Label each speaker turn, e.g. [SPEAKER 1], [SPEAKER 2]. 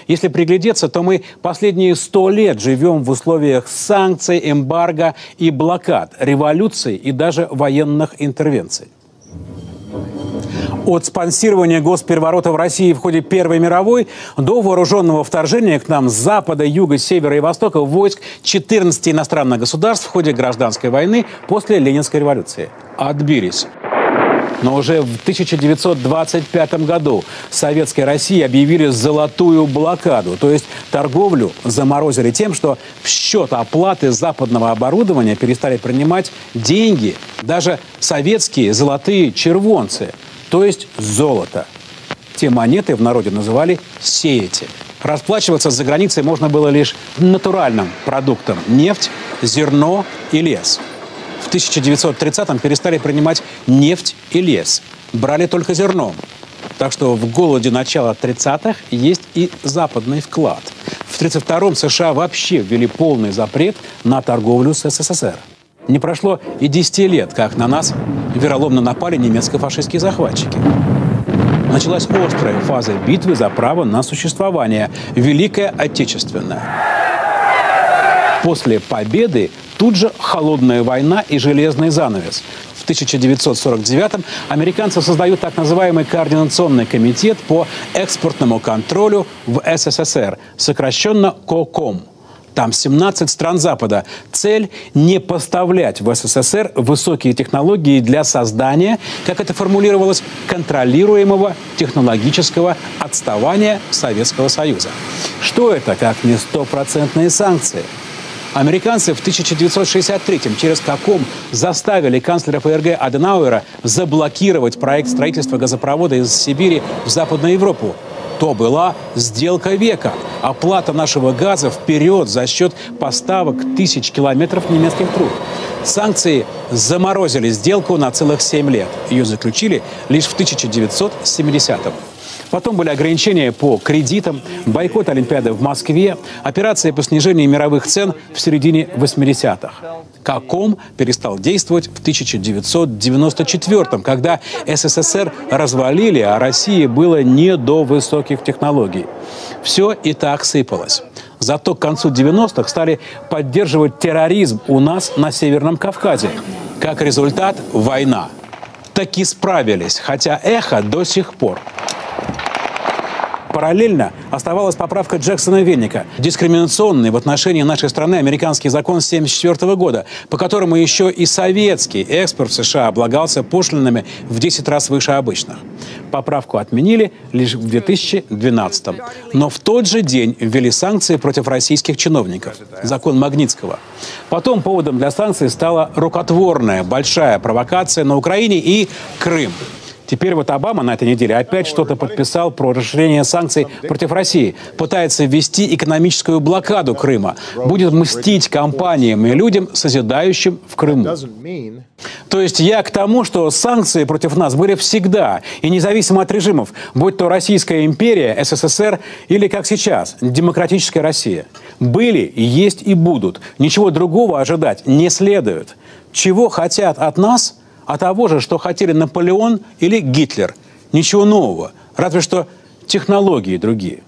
[SPEAKER 1] Если приглядеться, то мы последние 100 лет живем в условиях санкций, эмбарго и блокад, революций и даже военных интервенций. От спонсирования госпереворота в России в ходе Первой мировой до вооруженного вторжения к нам с запада, юга, севера и востока войск 14 иностранных государств в ходе гражданской войны после Ленинской революции отбились. Но уже в 1925 году Советской России объявили золотую блокаду, то есть торговлю заморозили тем, что в счет оплаты западного оборудования перестали принимать деньги, даже советские золотые червонцы, то есть золото. Те монеты в народе называли сеяти. Расплачиваться за границей можно было лишь натуральным продуктом – нефть, зерно и лес. В 1930-м перестали принимать нефть и лес. Брали только зерно. Так что в голоде начала 30-х есть и западный вклад. В 1932-м США вообще ввели полный запрет на торговлю с СССР. Не прошло и 10 лет, как на нас вероломно напали немецко-фашистские захватчики. Началась острая фаза битвы за право на существование – Великая Отечественная. После победы тут же холодная война и железный занавес. В 1949-м американцы создают так называемый Координационный комитет по экспортному контролю в СССР, сокращенно КОКОМ. Там 17 стран Запада. Цель – не поставлять в СССР высокие технологии для создания, как это формулировалось, контролируемого технологического отставания Советского Союза. Что это, как не стопроцентные санкции? Американцы в 1963-м через КОКОМ заставили канцлера ФРГ Аденауэра заблокировать проект строительства газопровода из Сибири в Западную Европу. То была сделка века. Оплата нашего газа вперед за счет поставок тысяч километров немецких труб. Санкции заморозили сделку на целых 7 лет. Ее заключили лишь в 1970-м. Потом были ограничения по кредитам, бойкот Олимпиады в Москве, операции по снижению мировых цен в середине 80-х. КОКОМ перестал действовать в 1994-м, когда СССР развалили, а России было не до высоких технологий. Все и так сыпалось. Зато к концу 90-х стали поддерживать терроризм у нас на Северном Кавказе. Как результат – война. Таки справились, хотя эхо до сих пор. Параллельно оставалась поправка Джексона-Веника, дискриминационный в отношении нашей страны американский закон 1974 года, по которому еще и советский экспорт в США облагался пошлинами в 10 раз выше обычных. Поправку отменили лишь в 2012-м. Но в тот же день ввели санкции против российских чиновников. Закон Магнитского. Потом поводом для санкций стала рукотворная большая провокация на Украине и Крым. Теперь вот Обама на этой неделе опять что-то подписал про расширение санкций против России. Пытается ввести экономическую блокаду Крыма. Будет мстить компаниям и людям, созидающим в Крыму. То есть я к тому, что санкции против нас были всегда. И независимо от режимов, будь то Российская империя, СССР или, как сейчас, демократическая Россия. Были, есть и будут. Ничего другого ожидать не следует. Чего хотят от нас? А того же, что хотели Наполеон или Гитлер. Ничего нового, разве что технологии другие.